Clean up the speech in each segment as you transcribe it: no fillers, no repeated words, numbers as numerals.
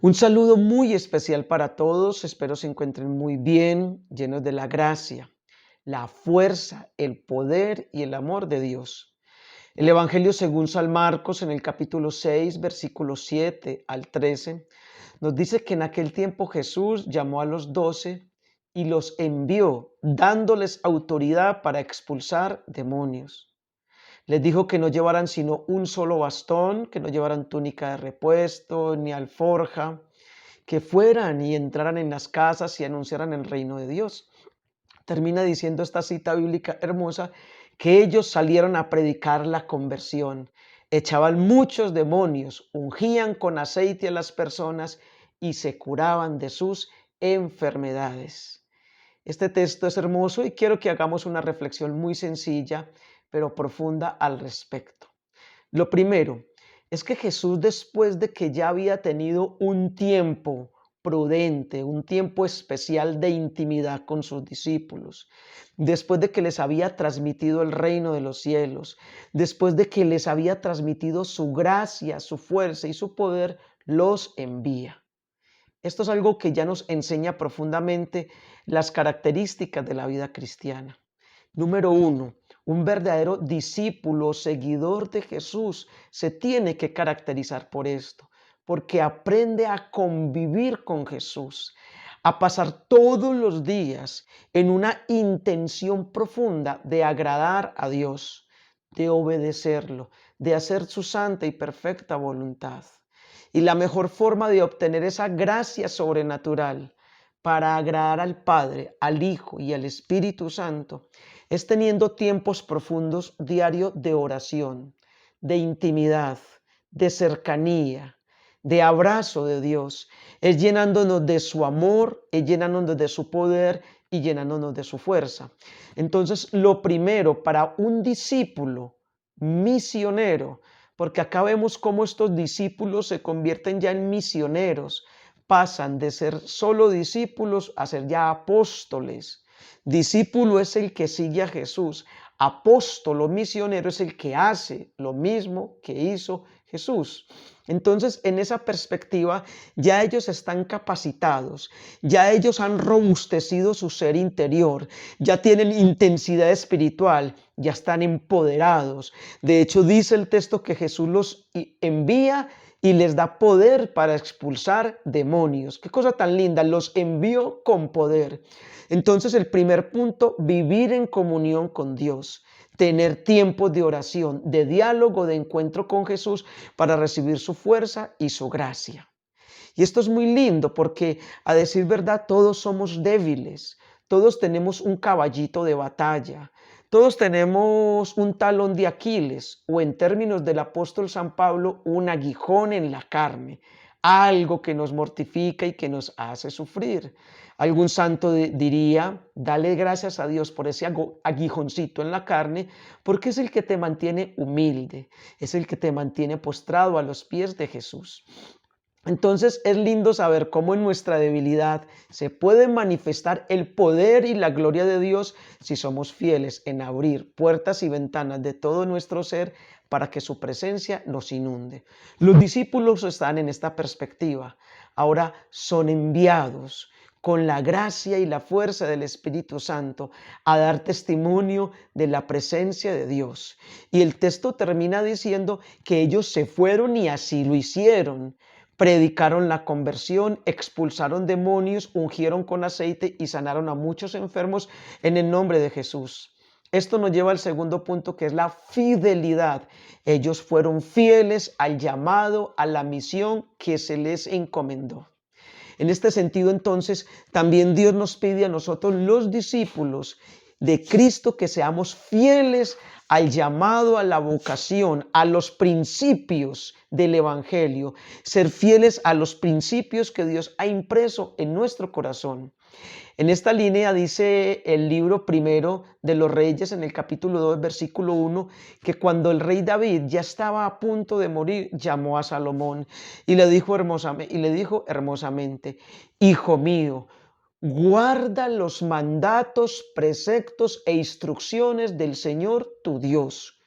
Un saludo muy especial para todos, espero se encuentren muy bien, llenos de la gracia, la fuerza, el poder y el amor de Dios. El Evangelio según San Marcos en el capítulo 6, versículos 7 al 13, nos dice que en aquel tiempo Jesús llamó a los 12 y los envió, dándoles autoridad para expulsar demonios. Les dijo que no llevaran sino un solo bastón, que no llevaran túnica de repuesto ni alforja, que fueran y entraran en las casas y anunciaran el reino de Dios. Termina diciendo esta cita bíblica hermosa que ellos salieron a predicar la conversión, echaban muchos demonios, ungían con aceite a las personas y se curaban de sus enfermedades. Este texto es hermoso y quiero que hagamos una reflexión muy sencilla pero profunda al respecto. Lo primero es que Jesús, después de que ya había tenido un tiempo prudente, un tiempo especial de intimidad con sus discípulos, después de que les había transmitido el reino de los cielos, después de que les había transmitido su gracia, su fuerza y su poder, los envía. Esto es algo que ya nos enseña profundamente las características de la vida cristiana. Número uno, un verdadero discípulo, seguidor de Jesús, se tiene que caracterizar por esto, porque aprende a convivir con Jesús, a pasar todos los días en una intención profunda de agradar a Dios, de obedecerlo, de hacer su santa y perfecta voluntad. Y la mejor forma de obtener esa gracia sobrenatural para agradar al Padre, al Hijo y al Espíritu Santo es teniendo tiempos profundos diarios de oración, de intimidad, de cercanía, de abrazo de Dios. Es llenándonos de su amor, es llenándonos de su poder y llenándonos de su fuerza. Entonces, lo primero para un discípulo misionero, porque acá vemos cómo estos discípulos se convierten ya en misioneros, pasan de ser solo discípulos a ser ya apóstoles. Discípulo es el que sigue a Jesús. Apóstolo, misionero es el que hace lo mismo que hizo Jesús. Entonces, en esa perspectiva, ya ellos están capacitados, ya ellos han robustecido su ser interior, ya tienen intensidad espiritual, ya están empoderados. De hecho, dice el texto que Jesús los envía y les da poder para expulsar demonios. Qué cosa tan linda, los envió con poder. Entonces, el primer punto, vivir en comunión con Dios, tener tiempos de oración, de diálogo, de encuentro con Jesús para recibir su fuerza y su gracia. Y esto es muy lindo porque, a decir verdad, todos somos débiles, todos tenemos un caballito de batalla, todos tenemos un talón de Aquiles o, en términos del apóstol San Pablo, un aguijón en la carne, algo que nos mortifica y que nos hace sufrir. Algún santo diría, dale gracias a Dios por ese aguijoncito en la carne, porque es el que te mantiene humilde, es el que te mantiene postrado a los pies de Jesús. Entonces es lindo saber cómo en nuestra debilidad se puede manifestar el poder y la gloria de Dios si somos fieles en abrir puertas y ventanas de todo nuestro ser para que su presencia nos inunde. Los discípulos están en esta perspectiva. Ahora son enviados con la gracia y la fuerza del Espíritu Santo a dar testimonio de la presencia de Dios. Y el texto termina diciendo que ellos se fueron y así lo hicieron. Predicaron la conversión, expulsaron demonios, ungieron con aceite y sanaron a muchos enfermos en el nombre de Jesús. Esto nos lleva al segundo punto, que es la fidelidad. Ellos fueron fieles al llamado, a la misión que se les encomendó. En este sentido, entonces, también Dios nos pide a nosotros, los discípulos de Cristo, que seamos fieles al llamado, a la vocación, a los principios del Evangelio, ser fieles a los principios que Dios ha impreso en nuestro corazón. En esta línea dice el libro primero de los Reyes, en el capítulo 2, versículo 1, que cuando el rey David ya estaba a punto de morir, llamó a Salomón y le dijo hermosamente, hijo mío, guarda los mandatos, preceptos e instrucciones del Señor tu Dios.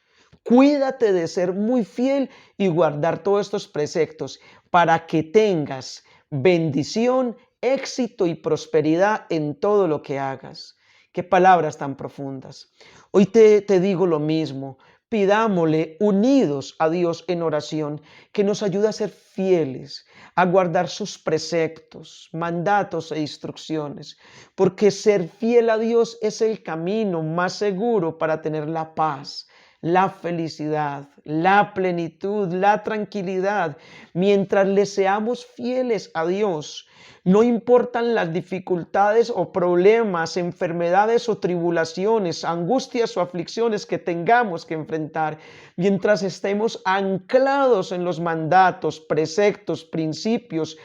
Cuídate de ser muy fiel y guardar todos estos preceptos para que tengas bendición, éxito y prosperidad en todo lo que hagas. Qué palabras tan profundas. Hoy te digo lo mismo. Pidámosle unidos a Dios en oración que nos ayude a ser fieles, a guardar sus preceptos, mandatos e instrucciones, porque ser fiel a Dios es el camino más seguro para tener la paz, la felicidad, la plenitud, la tranquilidad. Mientras le seamos fieles a Dios, no importan las dificultades o problemas, enfermedades o tribulaciones, angustias o aflicciones que tengamos que enfrentar, mientras estemos anclados en los mandatos, preceptos, principios,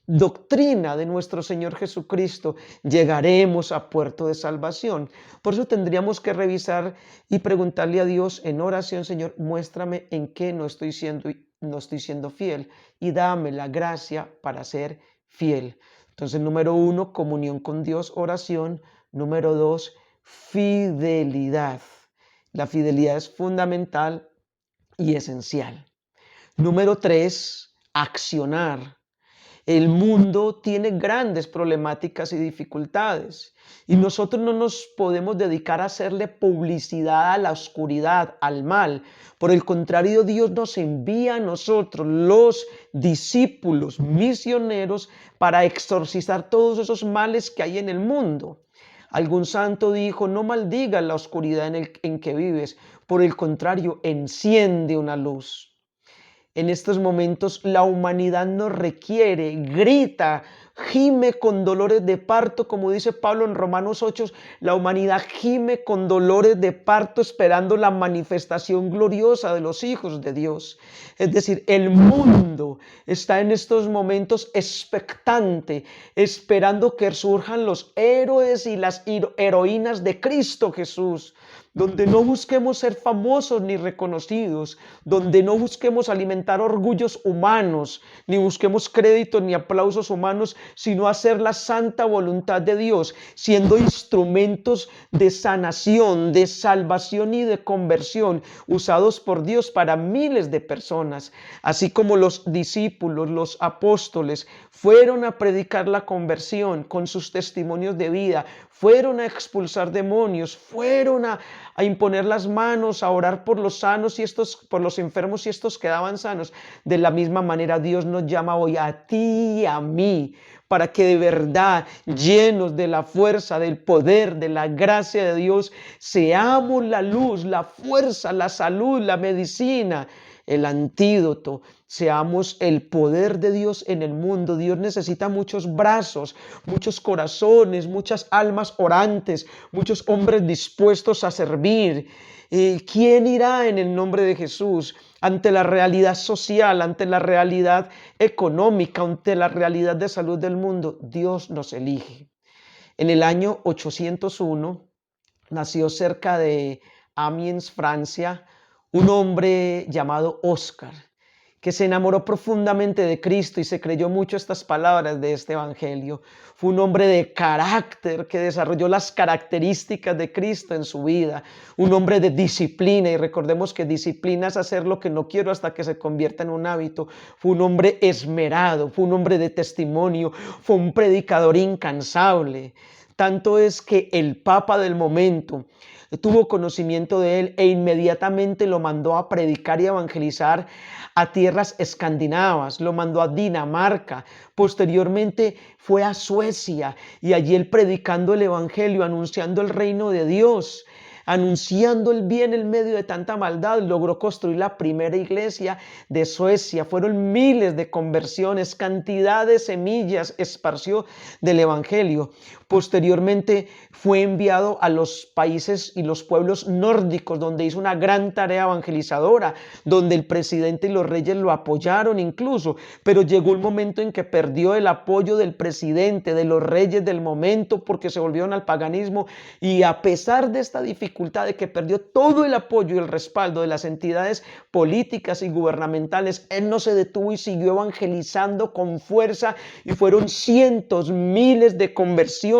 doctrina de nuestro Señor Jesucristo, llegaremos a puerto de salvación. Por eso tendríamos que revisar y preguntarle a Dios en oración: Señor, muéstrame en qué no estoy siendo fiel y dame la gracia para ser fiel. Entonces, número 1, comunión con Dios, oración. Número 2, fidelidad. La fidelidad es fundamental y esencial. Número 3, accionar. El mundo tiene grandes problemáticas y dificultades y nosotros no nos podemos dedicar a hacerle publicidad a la oscuridad, al mal. Por el contrario, Dios nos envía a nosotros, los discípulos misioneros, para exorcizar todos esos males que hay en el mundo. Algún santo dijo: no maldigas la oscuridad en que vives, por el contrario, enciende una luz. En estos momentos la humanidad nos requiere, grita, gime con dolores de parto, como dice Pablo en Romanos 8, la humanidad gime con dolores de parto esperando la manifestación gloriosa de los hijos de Dios. Es decir, el mundo está en estos momentos expectante, esperando que surjan los héroes y las heroínas de Cristo Jesús, donde no busquemos ser famosos ni reconocidos, donde no busquemos alimentar orgullos humanos, ni busquemos créditos ni aplausos humanos, sino hacer la santa voluntad de Dios, siendo instrumentos de sanación, de salvación y de conversión, usados por Dios para miles de personas. Así como los discípulos, los apóstoles, fueron a predicar la conversión con sus testimonios de vida, fueron a expulsar demonios, fueron a imponer las manos, a orar por los sanos y por los enfermos, y estos quedaban sanos. De la misma manera Dios nos llama hoy a ti y a mí, para que de verdad, llenos de la fuerza, del poder, de la gracia de Dios, seamos la luz, la fuerza, la salud, la medicina, el antídoto, seamos el poder de Dios en el mundo. Dios necesita muchos brazos, muchos corazones, muchas almas orantes, muchos hombres dispuestos a servir. ¿Quién irá en el nombre de Jesús ante la realidad social, ante la realidad económica, ante la realidad de salud del mundo? Dios nos elige. En el año 801 nació cerca de Amiens, Francia, un hombre llamado Oscar, que se enamoró profundamente de Cristo y se creyó mucho estas palabras de este evangelio. Fue un hombre de carácter que desarrolló las características de Cristo en su vida, un hombre de disciplina, y recordemos que disciplina es hacer lo que no quiero hasta que se convierta en un hábito. Fue un hombre esmerado, fue un hombre de testimonio, fue un predicador incansable. Tanto es que el Papa del momento tuvo conocimiento de él e inmediatamente lo mandó a predicar y evangelizar a tierras escandinavas, lo mandó a Dinamarca, posteriormente fue a Suecia, y allí él, predicando el evangelio, anunciando el reino de Dios, anunciando el bien en medio de tanta maldad, logró construir la primera iglesia de Suecia. Fueron miles de conversiones, cantidad de semillas esparció del evangelio. Posteriormente fue enviado a los países y los pueblos nórdicos, donde hizo una gran tarea evangelizadora, donde el presidente y los reyes lo apoyaron incluso, pero llegó un momento en que perdió el apoyo del presidente, de los reyes del momento, porque se volvieron al paganismo, y a pesar de esta dificultad de que perdió todo el apoyo y el respaldo de las entidades políticas y gubernamentales, él no se detuvo y siguió evangelizando con fuerza, y fueron cientos, miles de conversiones.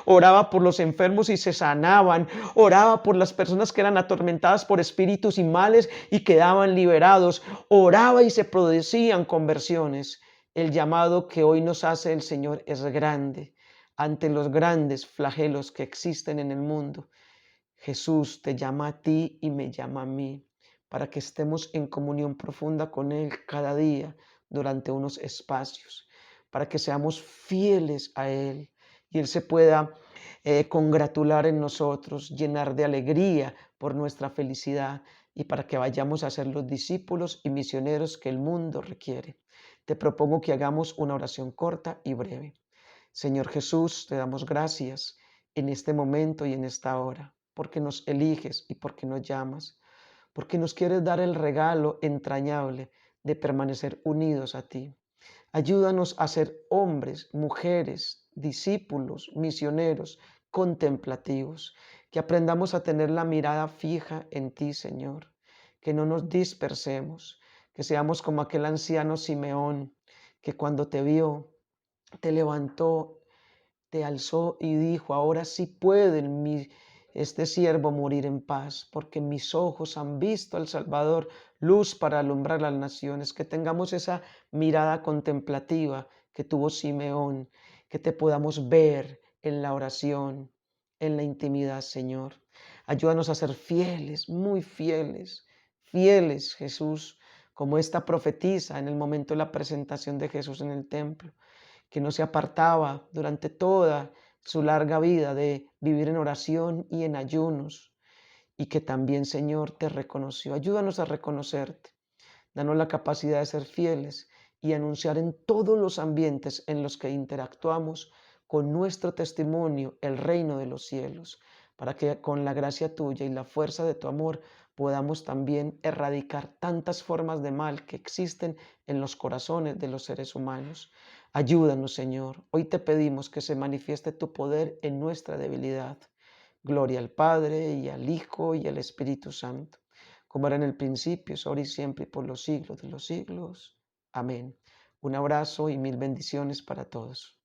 Oraba por los enfermos y se sanaban, oraba por las personas que eran atormentadas por espíritus y males y quedaban liberados, oraba y se producían conversiones. El llamado que hoy nos hace el Señor es grande ante los grandes flagelos que existen en el mundo. Jesús te llama a ti y me llama a mí para que estemos en comunión profunda con Él cada día durante unos espacios, para que seamos fieles a Él y Él se pueda congratular en nosotros, llenar de alegría por nuestra felicidad y para que vayamos a ser los discípulos y misioneros que el mundo requiere. Te propongo que hagamos una oración corta y breve. Señor Jesús, te damos gracias en este momento y en esta hora, porque nos eliges y porque nos llamas, porque nos quieres dar el regalo entrañable de permanecer unidos a ti. Ayúdanos a ser hombres, mujeres, discípulos, misioneros, contemplativos, que aprendamos a tener la mirada fija en ti, Señor, que no nos dispersemos, que seamos como aquel anciano Simeón, que cuando te vio, te levantó, te alzó y dijo: ahora sí puede este siervo morir en paz, porque mis ojos han visto al Salvador, luz para alumbrar las naciones. Que tengamos esa mirada contemplativa que tuvo Simeón, que te podamos ver en la oración, en la intimidad, Señor. Ayúdanos a ser fieles, muy fieles, fieles, Jesús, como esta profetisa en el momento de la presentación de Jesús en el templo, que no se apartaba durante toda su larga vida de vivir en oración y en ayunos, y que también, Señor, te reconoció. Ayúdanos a reconocerte. Danos la capacidad de ser fieles y anunciar en todos los ambientes en los que interactuamos con nuestro testimonio el reino de los cielos, para que con la gracia tuya y la fuerza de tu amor podamos también erradicar tantas formas de mal que existen en los corazones de los seres humanos. Ayúdanos, Señor. Hoy te pedimos que se manifieste tu poder en nuestra debilidad. Gloria al Padre, y al Hijo, y al Espíritu Santo, como era en el principio, es ahora y siempre, y por los siglos de los siglos. Amén. Un abrazo y mil bendiciones para todos.